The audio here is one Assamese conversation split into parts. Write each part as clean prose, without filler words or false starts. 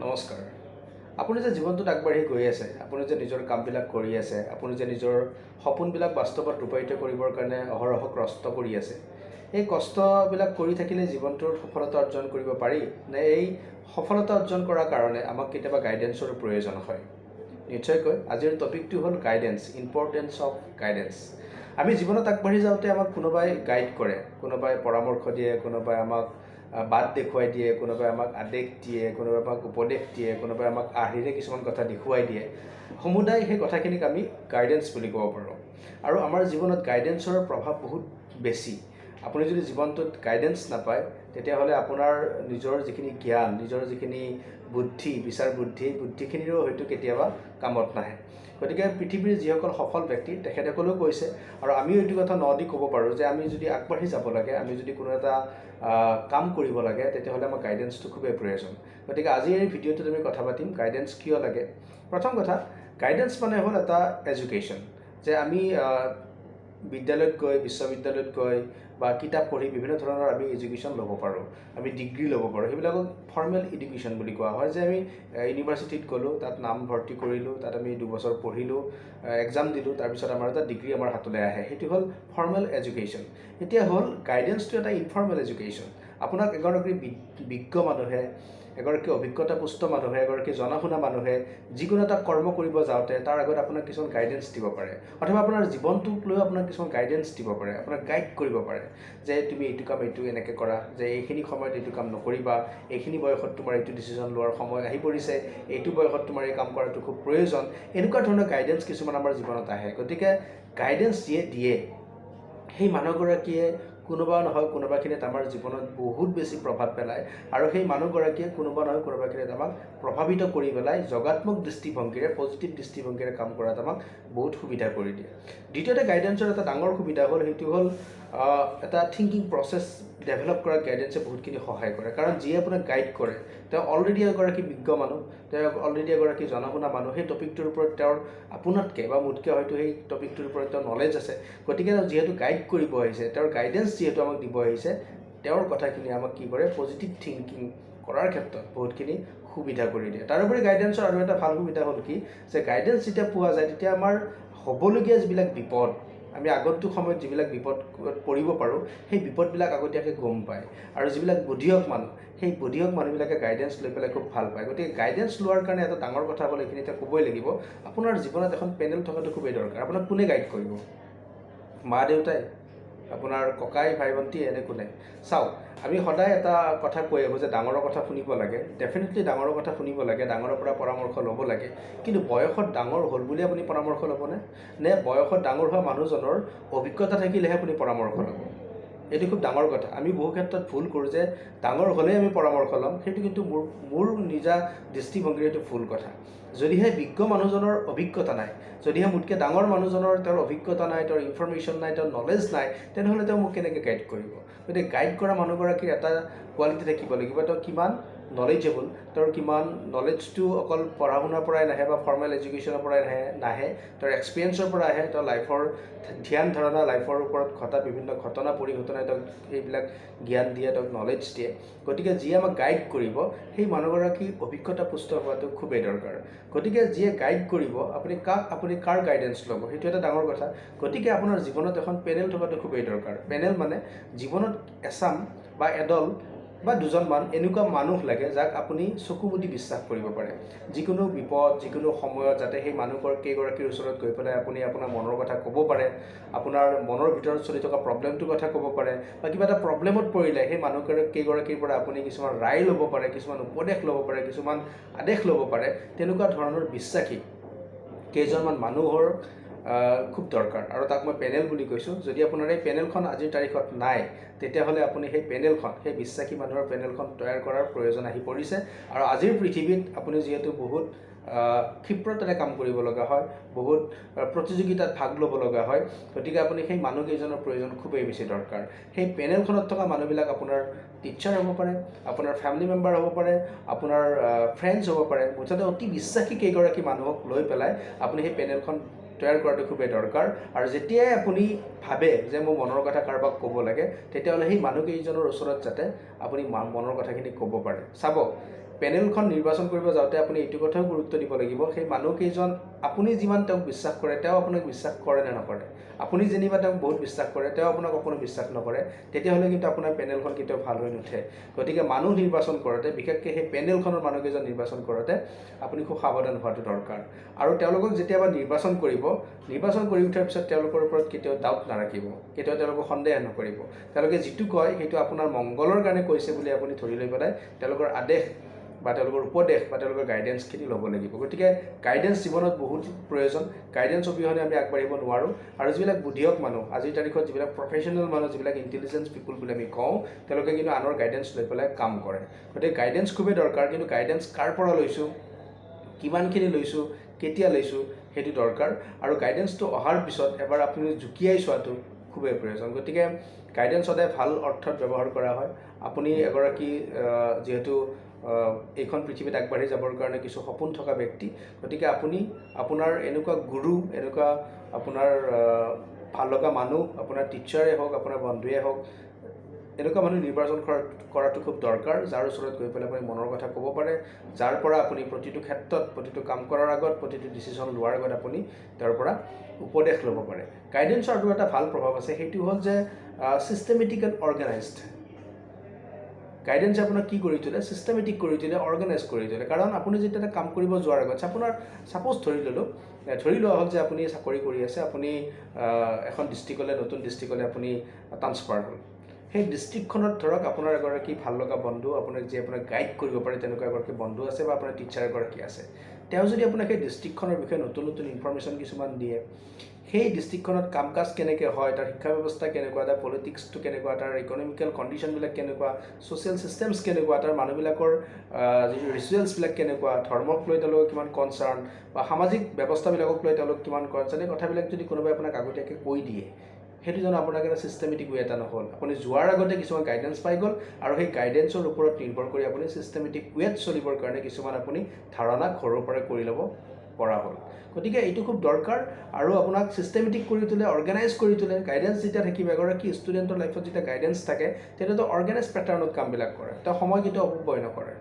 নমস্কাৰ। আপুনি যে জীৱনটোত আগবাঢ়ি গৈ আছে, আপুনি যে নিজৰ কামবিলাক কৰি আছে, আপুনি যে নিজৰ সপোনবিলাক বাস্তৱত ৰূপায়িত কৰিবৰ কাৰণে অহৰহ কষ্ট কৰি আছে, এই কষ্টবিলাক কৰি থাকিলে জীৱনটোৰ সফলতা অৰ্জন কৰিব পাৰি নে এই সফলতা অৰ্জন কৰাৰ কাৰণে আমাক কেতিয়াবা গাইডেন্সৰ প্ৰয়োজন হয়? নিশ্চয়কৈ আজিৰ টপিকটো হ'ল গাইডেন্স, ইম্পৰ্টেঞ্চ অফ গাইডেন্স। আমি জীৱনত আগবাঢ়ি যাওঁতে আমাক কোনোবাই গাইড কৰে, কোনোবাই পৰামৰ্শ দিয়ে, কোনোবাই আমাক বাট দেখুৱাই দিয়ে, কোনোবাই আমাক আদেশ দিয়ে, কোনোবাই আমাক উপদেশ দিয়ে, কোনোবাই আমাক আৰ্হিৰে কিছুমান কথা দেখুৱাই দিয়ে। সমুদায় সেই কথাখিনিক আমি গাইডেন্স বুলি ক'ব পাৰোঁ। আৰু আমাৰ জীৱনত গাইডেন্সৰ প্ৰভাৱ বহুত বেছি। আপুনি যদি জীৱনটোত গাইডেন্স নাপায়, তেতিয়াহ'লে আপোনাৰ নিজৰ যিখিনি জ্ঞান, নিজৰ যিখিনি বুদ্ধি, বিচাৰ বুদ্ধি, বুদ্ধিখিনিৰো হয়তো কেতিয়াবা কামত নাহে। গতিকে পৃথিৱীৰ যিসকল সফল ব্যক্তি তেখেতসকলেও কৈছে, আৰু আমিও এইটো কথা দি ক'ব পাৰোঁ যে আমি যদি আগবাঢ়ি যাব লাগে, আমি যদি কোনো এটা কাম কৰিব লাগে, তেতিয়াহ'লে আমাৰ গাইডেন্সটো খুবেই প্ৰয়োজন। গতিকে আজি এই ভিডিঅ'টোত আমি কথা পাতিম গাইডেন্স কিয় লাগে। প্ৰথম কথা, গাইডেন্স মানে হ'ল এটা এডুকেশ্যন, যে আমি বিদ্যালয়ত গৈ, বিশ্ববিদ্যালয়ত গৈ বা কিতাপ পঢ়ি বিভিন্ন ধৰণৰ আমি এডুকেশ্যন ল'ব পাৰোঁ, আমি ডিগ্ৰী ল'ব পাৰোঁ। সেইবিলাকক ফৰ্মেল এডুকেশ্যন বুলি কোৱা হয়, যে আমি ইউনিভাৰ্চিটিত গ'লোঁ, তাত নাম ভৰ্তি কৰিলোঁ, তাত আমি 2 বছৰ পঢ়িলোঁ, এক্সাম দিলোঁ, তাৰপিছত আমাৰ এটা ডিগ্ৰী আমাৰ হাতলৈ আহে, সেইটো হ'ল ফৰ্মেল এডুকেশ্যন। এতিয়া হ'ল গাইডেন্সটো এটা ইনফৰ্মেল এডুকেশ্যন। আপোনাক এগৰাকী বিজ্ঞ মানুহে, এগৰাকী অভিজ্ঞতাপুষ্ট মানুহে, এগৰাকী জনা শুনা মানুহে যিকোনো এটা কৰ্ম কৰিব যাওঁতে তাৰ আগত আপোনাক কিছুমান গাইডেন্স দিব পাৰে, অথবা আপোনাৰ জীৱনটোক লৈ আপোনাক কিছুমান গাইডেন্স দিব পাৰে, আপোনাক গাইড কৰিব পাৰে, যে তুমি এইটো কাম এইটো এনেকৈ কৰা, যে এইখিনি সময়ত এইটো কাম নকৰিবা, এইখিনি বয়সত তোমাৰ এইটো ডিচিশ্যন লোৱাৰ সময় আহি পৰিছে, এইটো বয়সত তোমাৰ এই কাম কৰাটো খুব প্ৰয়োজন। এনেকুৱা ধৰণৰ গাইডেন্স কিছুমান আমাৰ জীৱনত আহে। গতিকে গাইডেন্স যিয়ে দিয়ে, সেই মানুহগৰাকীয়ে কোনোবা নহয় কোনোবাখিনিত আমাৰ জীৱনত বহুত বেছি প্ৰভাৱ পেলায়, আৰু সেই মানুহগৰাকীয়ে কোনোবা নহয় কোনোবাখিনিত আমাক প্ৰভাৱিত কৰি পেলাই যোগাত্মক দৃষ্টিভংগীৰে, পজিটিভ দৃষ্টিভংগীৰে কাম কৰাত আমাক বহুত সুবিধা কৰি দিয়ে। দ্বিতীয়তে, গাইডেন্সৰ এটা ডাঙৰ সুবিধা হ'ল, সেইটো হ'ল এটা থিংকিং প্ৰচেছ ডেভেলপ কৰাত গাইডেন্সে বহুতখিনি সহায় কৰে। কাৰণ যিয়ে আপোনাক গাইড কৰে, তেওঁ অলৰেডি এগৰাকী বিজ্ঞ মানুহ, তেওঁ অলৰেডি এগৰাকী জনা শুনা মানুহ, সেই টপিকটোৰ ওপৰত তেওঁৰ আপোনাতকৈ বা মোতকৈ হয়তো সেই টপিকটোৰ ওপৰত তেওঁৰ নলেজ আছে। গতিকে যিহেতু গাইড কৰিব আহিছে, তেওঁৰ গাইডেন্স যিহেতু আমাক দিব আহিছে, তেওঁৰ কথাখিনি আমাক কি কৰে, পজিটিভ থিংকিং কৰাৰ ক্ষেত্ৰত বহুতখিনি সুবিধা কৰি দিয়ে। তাৰোপৰি গাইডেন্সৰ আৰু এটা ভাল সুবিধা হ'ল কি, যে গাইডেন্স যেতিয়া পোৱা যায়, তেতিয়া আমাৰ হ'বলগীয়া যিবিলাক বিপদ, আমি আগন্তুক সময়ত যিবিলাক বিপদ পৰিব পাৰোঁ, সেই বিপদবিলাক আগতীয়াকৈ গম পায়। আৰু যিবিলাক বুদ্ধিয়ক মানুহ, সেই বুদ্ধিয়ক মানুহবিলাকে গাইডেন্স লৈ পেলাই খুব ভাল পায়। গতিকে গাইডেন্স লোৱাৰ কাৰণে এটা ডাঙৰ কথা হ'ল, এইখিনি এতিয়া ক'বই লাগিব, আপোনাৰ জীৱনত এখন পেনেল থকাটো খুবেই দৰকাৰ। আপোনাক কোনে গাইড কৰিব? মা দেউতাই, আপোনাৰ ককাই, ভাই ভণ্টি, এনে কোনে? চাওক, আমি সদায় এটা কথা কৈ আহোঁ যে ডাঙৰৰ কথা শুনিব লাগে। ডেফিনেটলি ডাঙৰৰ কথা শুনিব লাগে, ডাঙৰৰ পৰা পৰামৰ্শ ল'ব লাগে। কিন্তু বয়সত ডাঙৰ হ'ল বুলি আপুনি পৰামৰ্শ ল'বনে? নে বয়সত ডাঙৰ হোৱা মানুহজনৰ অভিজ্ঞতা থাকিলেহে আপুনি পৰামৰ্শ ল'ব? এইটো খুব ডাঙৰ কথা। আমি বহু ক্ষেত্ৰত ভুল কৰোঁ, যে ডাঙৰ হ'লেই আমি পৰামৰ্শ ল'ম। সেইটো কিন্তু মোৰ নিজা দৃষ্টিভংগীৰ এইটো ভুল কথা। যদিহে বিজ্ঞ মানুহজনৰ অভিজ্ঞতা নাই, যদিহে মোতকৈ ডাঙৰ মানুহজনৰ তেওঁৰ অভিজ্ঞতা নাই, তেওঁৰ ইনফৰমেশ্যন নাই, তেওঁৰ নলেজ নাই, তেনেহ'লে তেওঁ মোক কেনেকৈ গাইড কৰিব? গতিকে গাইড কৰা মানুহগৰাকীৰ এটা কোৱালিটি থাকিব লাগিব, তেওঁ কিমান নলেজেবল, তেওঁৰ কিমান নলেজটো অকল পঢ়া শুনাৰ পৰাই নাহে বা ফৰ্মেল এডুকেশ্যনৰ পৰাই নাহে, তেওঁৰ এক্সপিৰিয়েঞ্চৰ পৰা আহে, তেওঁৰ লাইফৰ ধ্যান ধাৰণা, লাইফৰ ওপৰত ঘটা বিভিন্ন ঘটনা পৰিঘটনাই তেওঁক এইবিলাক জ্ঞান দিয়ে, তেওঁক নলেজ দিয়ে। গতিকে যিয়ে আমাক গাইড কৰিব, সেই মানুহগৰাকী অভিজ্ঞতাপুষ্ট হোৱাটো খুবেই দৰকাৰ। গতিকে যিয়ে গাইড কৰিব, আপুনি কাৰ গাইডেন্স ল'ব, সেইটো এটা ডাঙৰ কথা। গতিকে আপোনাৰ জীৱনত এখন পেনেল থকাটো খুবেই দৰকাৰ। পেনেল মানে জীৱনত এচাম বা এদল বা দুজনমান এনেকুৱা মানুহ লাগে, যাক আপুনি চকু মুদি বিশ্বাস কৰিব পাৰে। যিকোনো বিপদ, যিকোনো সময়ত যাতে সেই কেইগৰাকীৰ ওচৰত গৈ পেলাই আপুনি আপোনাৰ মনৰ কথা ক'ব পাৰে, আপোনাৰ মনৰ ভিতৰত চলি থকা প্ৰব্লেমটোৰ কথা ক'ব পাৰে, বা কিবা এটা প্ৰব্লেমত পৰিলে সেই কেইগৰাকীৰ পৰা আপুনি কিছুমান ৰায় ল'ব পাৰে, কিছুমান উপদেশ ল'ব পাৰে, কিছুমান আদেশ ল'ব পাৰে। তেনেকুৱা ধৰণৰ বিশ্বাসী কেইজনমান মানুহৰ খুব দৰকাৰ, আৰু তাক মই পেনেল বুলি কৈছোঁ। যদি আপোনাৰ এই পেনেলখন আজিৰ তাৰিখত নাই, তেতিয়াহ'লে আপুনি সেই পেনেলখন, সেই বিশ্বাসী মানুহৰ পেনেলখন তৈয়াৰ কৰাৰ প্ৰয়োজন আহি পৰিছে। আৰু আজিৰ পৃথিৱীত আপুনি যিহেতু বহুত ক্ষিপ্ৰতাৰে কাম কৰিব লগা হয়, বহুত প্ৰতিযোগিতাত ভাগ ল'ব লগা হয়, গতিকে আপুনি সেই মানুহকেইজনৰ প্ৰয়োজন খুবেই বেছি দৰকাৰ। সেই পেনেলখনত থকা মানুহবিলাক আপোনাৰ টিচাৰ হ'ব পাৰে, আপোনাৰ ফেমিলি মেম্বাৰ হ'ব পাৰে, আপোনাৰ ফ্ৰেণ্ডছ হ'ব পাৰে, মুঠতে অতি বিশ্বাসী কেইগৰাকী মানুহক লৈ পেলাই আপুনি সেই পেনেলখন তৈয়াৰ কৰাটো খুবেই দৰকাৰ। আৰু যেতিয়াই আপুনি ভাবে যে মোৰ মনৰ কথা কাৰোবাক ক'ব লাগে, তেতিয়াহ'লে সেই মানুহকেইজনৰ ওচৰত যাতে আপুনি মনৰ কথাখিনি ক'ব পাৰে। চাব, পেনেলখন নিৰ্বাচন কৰিব যাওঁতে আপুনি এইটো কথাও গুৰুত্ব দিব লাগিব সেই মানুহকেইজন আপুনি যিমান তেওঁক বিশ্বাস কৰে তেওঁ আপোনাক বিশ্বাস কৰে নে নকৰে। আপুনি যেনিবা তেওঁক বহুত বিশ্বাস কৰে তেওঁ আপোনাক অকণো বিশ্বাস নকৰে, তেতিয়াহ'লে কিন্তু আপোনাৰ পেনেলখন কেতিয়াও ভাল হৈ নুঠে। গতিকে মানুহ নিৰ্বাচন কৰোঁতে, বিশেষকৈ সেই পেনেলখনৰ মানুহকেইজন নিৰ্বাচন কৰোঁতে আপুনি খুব সাৱধান হোৱাটো দৰকাৰ। আৰু তেওঁলোকক যেতিয়াবা নিৰ্বাচন কৰিব, নিৰ্বাচন কৰি উঠাৰ পিছত তেওঁলোকৰ ওপৰত কেতিয়াও ডাউট নাৰাখিব, কেতিয়াও তেওঁলোকক সন্দেহ নকৰিব। তেওঁলোকে যিটো কয় সেইটো আপোনাৰ মংগলৰ কাৰণে কৈছে বুলি আপুনি ধৰি লৈ পেলাই তেওঁলোকৰ আদেশ বা তেওঁলোকৰ উপদেশ বা তেওঁলোকৰ গাইডেন্সখিনি ল'ব লাগিব। গতিকে গাইডেন্স জীৱনত বহুত প্ৰয়োজন। গাইডেন্স অবিহনে আমি আগবাঢ়িব নোৱাৰোঁ। আৰু যিবিলাক বুদ্ধিয়ক মানুহ, আজিৰ তাৰিখত যিবিলাক প্ৰফেশ্যনেল মানুহ, যিবিলাক ইণ্টেলিজেঞ্চ পিপুল বুলি আমি কওঁ, তেওঁলোকে কিন্তু আনৰ গাইডেন্স লৈ পেলাই কাম কৰে। গতিকে গাইডেন্স খুবেই দৰকাৰ, কিন্তু গাইডেন্স কাৰ পৰা লৈছোঁ, কিমানখিনি লৈছোঁ, কেতিয়া লৈছোঁ সেইটো দৰকাৰ। আৰু গাইডেন্সটো অহাৰ পিছত এবাৰ আপুনি জুকিয়াই চোৱাটো খুবেই প্ৰয়োজন। গতিকে গাইডেন্স সদায় ভাল অৰ্থত ব্যৱহাৰ কৰা হয়। আপুনি এগৰাকী যিহেতু এইখন পৃথিৱীত আগবাঢ়ি যাবৰ কাৰণে কিছু সপোন থকা ব্যক্তি, গতিকে আপুনি আপোনাৰ এনেকুৱা গুৰু, এনেকুৱা আপোনাৰ ভাল লগা মানুহ, আপোনাৰ টিচাৰে হওক, আপোনাৰ বন্ধুৱে হওক, এনেকুৱা মানুহ নিৰ্বাচন কৰাটো খুব দৰকাৰ, যাৰ ওচৰত গৈ পেলাই আপুনি মনৰ কথা ক'ব পাৰে, যাৰ পৰা আপুনি প্ৰতিটো ক্ষেত্ৰত, প্ৰতিটো কাম কৰাৰ আগত, প্ৰতিটো ডিচিশ্যন লোৱাৰ আগত আপুনি তেওঁৰ পৰা উপদেশ ল'ব পাৰে। গাইডেন্সৰ আৰু এটা ভাল প্ৰভাৱ আছে, সেইটো হ'ল যে ছিষ্টেমেটিক এণ্ড অৰ্গেনাইজড। গাইডেন্সে আপোনাক কি কৰি তোলে, ছিষ্টেমেটিক কৰি তোলে, অৰ্গেনাইজ কৰি তোলে। কাৰণ আপুনি যেতিয়া এটা কাম কৰিব যোৱাৰ আগত, ছাপ'জ ধৰি লোৱা হ'ল যে আপুনি চাকৰি কৰি আছে, আপুনি এখন ডিষ্ট্ৰিক্টলৈ, নতুন ডিষ্ট্ৰিক্টলৈ আপুনি ট্ৰান্সফাৰ হ'ল। সেই ডিষ্ট্ৰিক্টখনত ধৰক আপোনাৰ এগৰাকী ভাল লগা বন্ধু, আপোনাক গাইড কৰিব পাৰে তেনেকুৱা এগৰাকী বন্ধু আছে, বা আপোনাৰ টিচাৰ এগৰাকী আছে। তেওঁ যদি আপোনাক সেই ডিষ্ট্ৰিক্টখনৰ বিষয়ে নতুন নতুন ইনফৰমেশ্যন কিছুমান দিয়ে, সেই ডিষ্ট্ৰিক্টখনত কাম কাজ কেনেকৈ হয়, তাৰ শিক্ষা ব্যৱস্থা কেনেকুৱা, তাৰ পলিটিক্সটো কেনেকুৱা, তাৰ ইকনমিকেল কণ্ডিশ্যনবিলাক কেনেকুৱা, ছ'চিয়েল ছিষ্টেমছ কেনেকুৱা, তাৰ মানুহবিলাকৰ যিটো ৰিচুৱেলছবিলাক কেনেকুৱা, ধৰ্মক লৈ তেওঁলোকৰ কিমান কনচাৰ্ণ, বা সামাজিক ব্যৱস্থাবিলাকক লৈ তেওঁলোক কিমান কনচাৰ্ণ, এই কথাবিলাক যদি কোনোবাই আপোনাক আগতীয়াকৈ কৈ দিয়ে, সেইটো জানো আপোনাৰ কাৰণে ছিষ্টেমেটিক ৱে এটা নহ'ল। আপুনি যোৱাৰ আগতে কিছুমান গাইডেন্স পাই গ'ল, আৰু সেই গাইডেন্সৰ ওপৰত নিৰ্ভৰ কৰি আপুনি ছিষ্টেমেটিক ৱেত চলিবৰ কাৰণে কিছুমান আপুনি ধাৰণা ঘৰৰ পৰাই কৰি ল'ব পৰা হ'ল। গতিকে এইটো খুব দৰকাৰ, আৰু আপোনাক ছিষ্টেমেটিক কৰি তোলে, অৰ্গেনাইজ কৰি তোলে। গাইডেন্স যেতিয়া থাকিব, এগৰাকী ষ্টুডেণ্টৰ লাইফত যেতিয়া গাইডেন্স থাকে, তেতিয়াতো অৰ্গেনাইজ পেটাৰ্ণত কামবিলাক কৰে, তেওঁ সময় কেতিয়াও অপব্যয় নকৰে,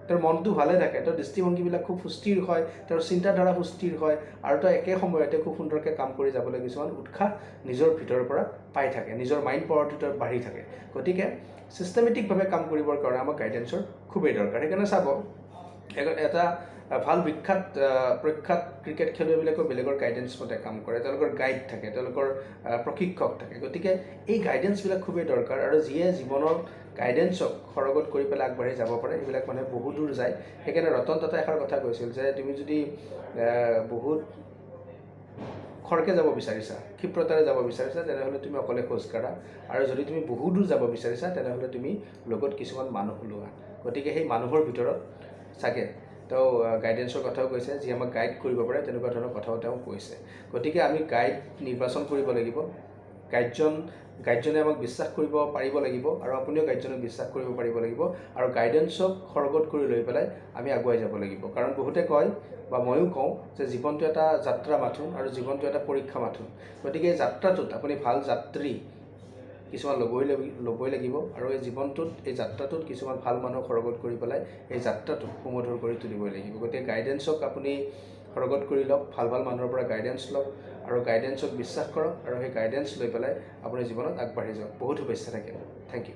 তেওঁৰ মনটো ভালে থাকে, তেওঁৰ দৃষ্টিভংগীবিলাক খুব সুস্থিৰ হয়, তেওঁৰ চিন্তাধাৰা সুস্থিৰ হয়, আৰু তেওঁ একে সময়তে খুব সুন্দৰকৈ কাম কৰি যাবলৈ কিছুমান উৎসাহ নিজৰ ভিতৰৰ পৰা পাই থাকে, নিজৰ মাইণ্ড পাৱাৰটো তেওঁৰ বাঢ়ি থাকে। গতিকে ছিষ্টেমেটিকভাৱে কাম কৰিবৰ কাৰণে আমাক গাইডেন্সৰ খুবেই দৰকাৰ। সেইকাৰণে চাব, এটা ভাল প্ৰখ্যাত ক্ৰিকেট খেলুৱৈবিলাকেও বেলেগৰ গাইডেন্স মতে কাম কৰে, তেওঁলোকৰ গাইড থাকে, তেওঁলোকৰ প্ৰশিক্ষক থাকে। গতিকে এই গাইডেন্সবিলাক খুবেই দৰকাৰ, আৰু যিয়ে জীৱনৰ গাইডেন্সক সৰগত কৰি পেলাই আগবাঢ়ি যাব পাৰে, সেইবিলাক মানুহে বহু দূৰ যায়। সেইকাৰণে ৰতন টাটাই এষাৰ কথা কৈছিল যে তুমি যদি বহুত খৰকৈ যাব বিচাৰিছা, ক্ষিপ্ৰতাৰে যাব বিচাৰিছা, তেনেহ'লে তুমি অকলে খোজকাঢ়া, আৰু যদি তুমি বহু দূৰ যাব বিচাৰিছা, তেনেহ'লে তুমি লগত কিছুমান মানুহ লোৱা। গতিকে সেই মানুহৰ ভিতৰত চাগে তেওঁ গাইডেন্সৰ কথাও কৈছে, যি আমাক গাইড কৰিব পাৰে, তেনেকুৱা ধৰণৰ কথাও তেওঁ কৈছে। গতিকে আমি গাইড নিৰ্বাচন কৰিব লাগিব, গাইডজনে আমাক বিশ্বাস কৰিব পাৰিব লাগিব, আৰু আপুনিও গাইডজনক বিশ্বাস কৰিব পাৰিব লাগিব, আৰু গাইডেন্সক সৰগত কৰি লৈ পেলাই আমি আগুৱাই যাব লাগিব। কাৰণ বহুতে কয়, বা ময়ো কওঁ, যে জীৱনটো এটা যাত্ৰা মাথোন, আৰু জীৱনটো এটা পৰীক্ষা মাথোন। গতিকে এই যাত্ৰাটোত আপুনি ভাল যাত্ৰী কিছুমান ল'বই লাগিব, আৰু এই জীৱনটোত, এই যাত্ৰাটোত কিছুমান ভাল মানুহক সৰগত কৰি পেলাই এই যাত্ৰাটো সুমধুৰ কৰি তুলিবই লাগিব। গতিকে গাইডেন্সক আপুনি সৰগত কৰি লওক, ভাল মানুহৰ পৰা গাইডেন্স লওক, আৰু গাইডেন্সক বিশ্বাস কৰক, আৰু সেই গাইডেন্স লৈ পেলাই আপুনি জীৱনত আগবাঢ়ি যাওক। বহুত শুভেচ্ছা থাকিল। Thank U.